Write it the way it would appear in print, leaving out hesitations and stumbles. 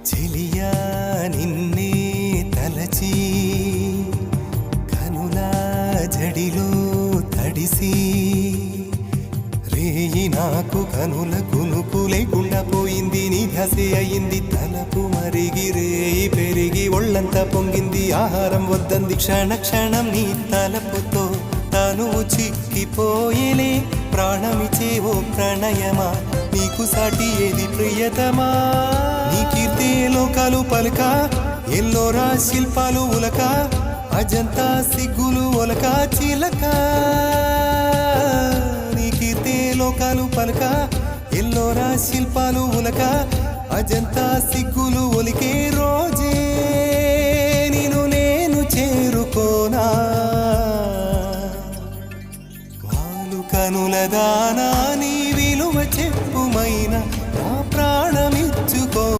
చెలియా నిన్నే తలచి కనులా జడిలో తడిసి రేయి నాకు కనుల కునుకు లేకుండా పోయింది నీ ధ్యాసే అయింది తలపు మరిగి రేయి పెరిగి ఒళ్ళంతా పొంగింది ఆహారం వద్దంది క్షణ క్షణం నీ తలపుతో తనువు చిక్కిపోయేలే ప్రాణమిచే ఓ ప్రణయమా నీకు సాటి ఏది ప్రియతమా నీ కీర్తే లోకాలు పలుక ఎల్లోరా శిల్పాలు ఉలక అజంతా సిగ్గులు ఒలక చిలక నీ కీర్తే లోకాలు పలుక ఎల్లోరా శిల్పాలు ఉలక అజంతా సిగ్గులు ఒలికే రోజే నిన్ను నేను చేరుకోనా వాలు కనుల దానా